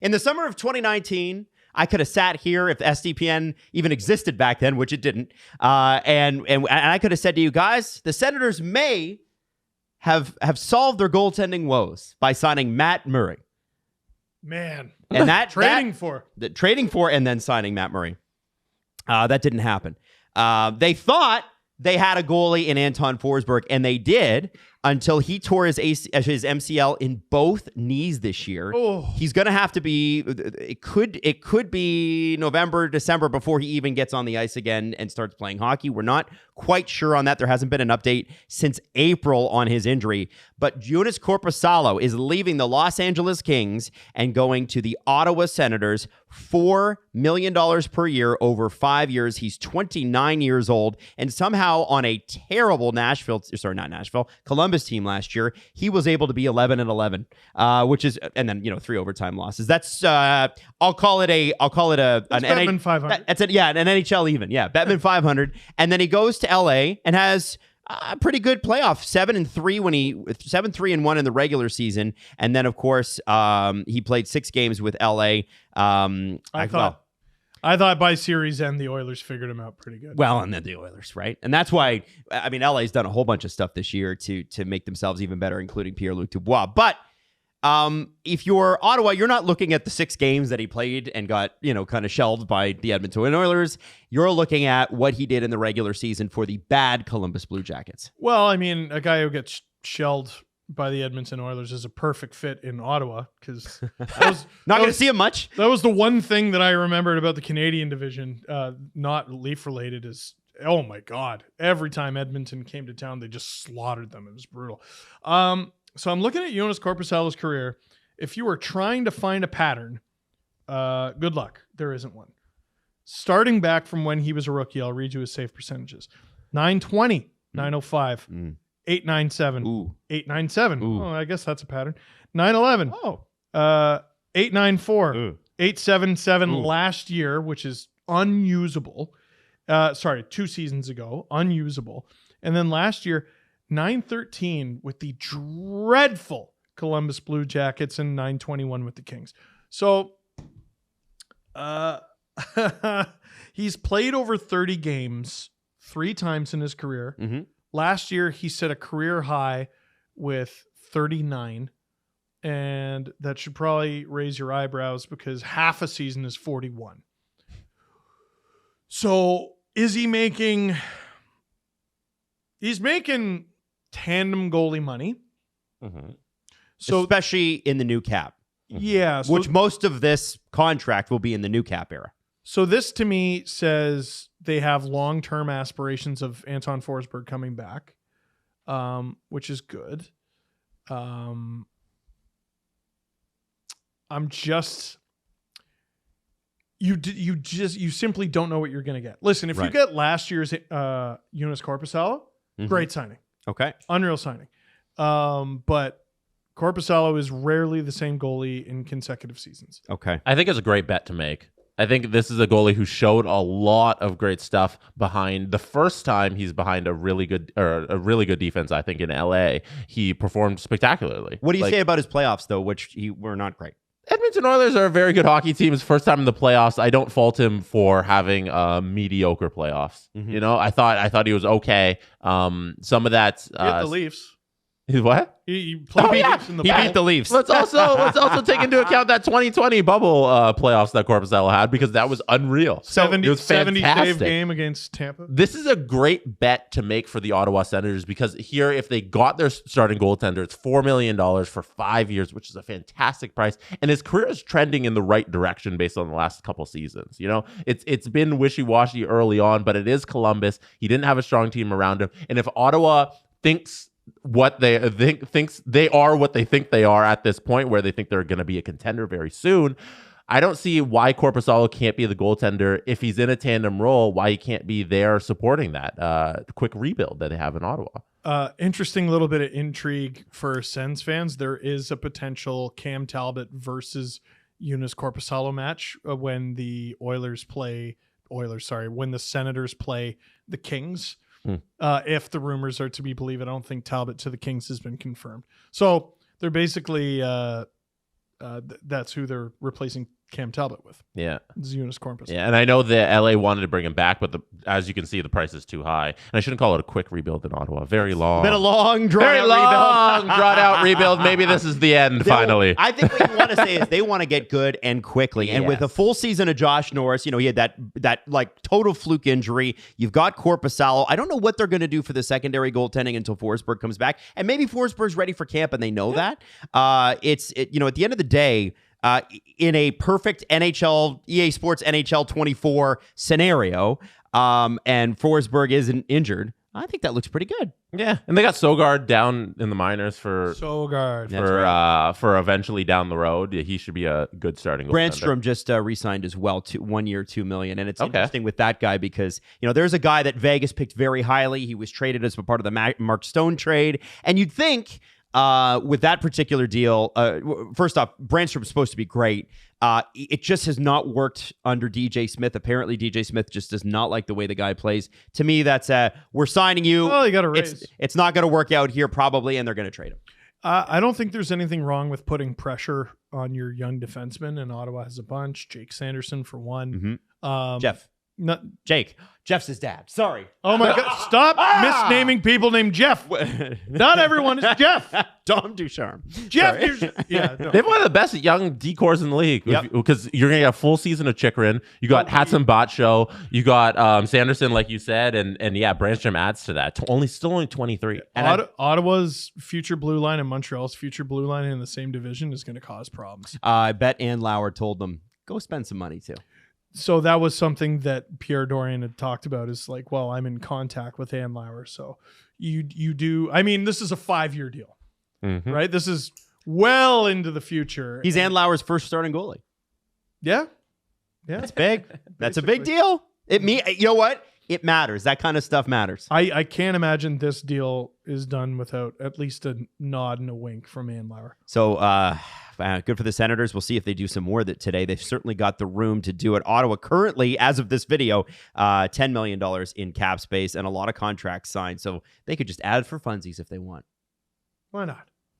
In the summer of 2019, I could have sat here if SDPN even existed back then, which it didn't. And I could have said to you guys, the Senators may have solved their goaltending woes by signing Matt Murray. Man. And that trading for and then signing Matt Murray. That didn't happen. They thought they had a goalie in Anton Forsberg, and they did until he tore his MCL in both knees this year. Oh. He's going to have to be. It could be November, December before he even gets on the ice again and starts playing hockey. We're not quite sure on that. There hasn't been an update since April on his injury. But Joonas Korpisalo is leaving the Los Angeles Kings and going to the Ottawa Senators. $4 million per year over 5 years. He's 29 years old, and somehow on a terrible Columbus team last year, he was able to be 11-11, which is, and then 3 overtime losses. That's I'll call it an Bettman 500. That's it. Yeah, an NHL even. Yeah, Bettman 500, and then he goes to LA and has a pretty good playoff, 7-3 in the regular season, and then of course he played 6 games with LA. I thought by series end the Oilers figured him out pretty good. Well, and then the Oilers, right? And that's why LA's done a whole bunch of stuff this year to make themselves even better, including Pierre-Luc Dubois. But if you're Ottawa, you're not looking at the 6 games that he played and got, kind of shelved by the Edmonton Oilers. You're looking at what he did in the regular season for the bad Columbus Blue Jackets. Well, a guy who gets shelled by the Edmonton Oilers is a perfect fit in Ottawa because not going to see him much. That was the one thing that I remembered about the Canadian division, not Leaf related, is oh my God, every time Edmonton came to town, they just slaughtered them. It was brutal. So I'm looking at Joonas Korpisalo's career. If you were trying to find a pattern, good luck. There isn't one. Starting back from when he was a rookie, I'll read you his save percentages. .920, .905, 897, 897. Oh, I guess that's a pattern. 911. Oh. 894, 877 last year, which is unusable. 2 seasons ago, unusable. And then last year, 913 with the dreadful Columbus Blue Jackets and 921 with the Kings. So he's played over 30 games 3 times in his career. Mm-hmm. Last year, he set a career high with 39. And that should probably raise your eyebrows because half a season is 41. So is he making... He's making tandem goalie money. Mm-hmm. So, especially in the new cap. Yeah. So, which most of this contract will be in the new cap era. So this to me says they have long-term aspirations of Anton Forsberg coming back, which is good. You simply don't know what you're going to get. Listen, if you get last year's Joonas Korpisalo, great signing. Okay. Unreal signing. But Korpisalo is rarely the same goalie in consecutive seasons. Okay. I think it's a great bet to make. I think this is a goalie who showed a lot of great stuff behind the first time he's behind a really good defense. I think in LA, he performed spectacularly. What do you say about his playoffs though, which were not great? Edmonton Oilers are a very good hockey team. His first time in the playoffs. I don't fault him for having mediocre playoffs. Mm-hmm. I thought he was okay. Some of that. He hit the Leafs. What? He played Leafs in the He beat the Leafs. Let's also take into account that 2020 bubble playoffs that Korpisalo had because that was unreal. 70 was save game against Tampa. This is a great bet to make for the Ottawa Senators because here, if they got their starting goaltender, it's $4 million for 5 years, which is a fantastic price. And his career is trending in the right direction based on the last couple seasons. It's been wishy-washy early on, but it is Columbus. He didn't have a strong team around him. And if Ottawa thinks what they thinks they are what they think they are at this point where they think they're going to be a contender very soon, I don't see why Korpisalo can't be the goaltender if he's in a tandem role, why he can't be there supporting that quick rebuild that they have in Ottawa. Interesting little bit of intrigue for Sens fans. There is a potential Cam Talbot versus Joonas Korpisalo match when the when the Senators play the Kings. If the rumors are to be believed, I don't think Talbot to the Kings has been confirmed. So they're basically that's who they're replacing Cam Talbot with. Yeah. Joonas Korpisalo. Yeah, and I know the LA wanted to bring him back, but as you can see, the price is too high. And I shouldn't call it a quick rebuild in Ottawa. Very long. Been a long, Very long, rebuild. drawn out rebuild. Maybe this is the end, finally. I think what you want to say is they want to get good and quickly. And with a full season of Josh Norris, he had that like total fluke injury. You've got Korpisalo. I don't know what they're going to do for the secondary goaltending until Forsberg comes back. And maybe Forsberg's ready for camp, and they know that. At the end of the day, in a perfect EA Sports NHL 24 scenario, and Forsberg isn't injured, I think that looks pretty good. Yeah, and they got Sogard down in the minors for eventually down the road. He should be a good starting goaltender. Brandstrom just re-signed as well, 1 year, $2 million, and it's interesting with that guy because there's a guy that Vegas picked very highly. He was traded as a part of the Mark Stone trade, and you'd think with that particular deal, first off, Brandstrom's supposed to be great. It just has not worked under DJ Smith. Apparently, DJ Smith just does not like the way the guy plays. To me, that's we're signing you. Oh, you got a raise. It's not going to work out here probably, and they're going to trade him. I don't think there's anything wrong with putting pressure on your young defensemen, and Ottawa has a bunch. Jake Sanderson for one. Mm-hmm. Jake. Jeff's his dad. Sorry. Oh my God. Stop misnaming people named Jeff. Not everyone is Jeff. Dom Ducharme. Jeff. Yeah. No. They have one of the best young decors in the league because you're going to get a full season of Chikrin. You got Hatson Botcho. You got Sanderson, like you said. And Brandstrom adds to that. Still only 23. And Ottawa's future blue line and Montreal's future blue line in the same division is going to cause problems. I bet Ann Lauer told them, go spend some money too. So that was something that Pierre Dorian had talked about is like, well, I'm in contact with Ann Lauer. So you do. I mean, this is a 5-year deal, right? This is well into the future. He's Ann Lauer's first starting goalie. Yeah. That's big. That's a big deal. You know what? It matters. That kind of stuff matters. I can't imagine this deal is done without at least a nod and a wink from Ann Lauer. So good for the Senators. We'll see if they do some more today. They've certainly got the room to do it. Ottawa currently, as of this video, $10 million in cap space and a lot of contracts signed. So they could just add it for funsies if they want. Why not?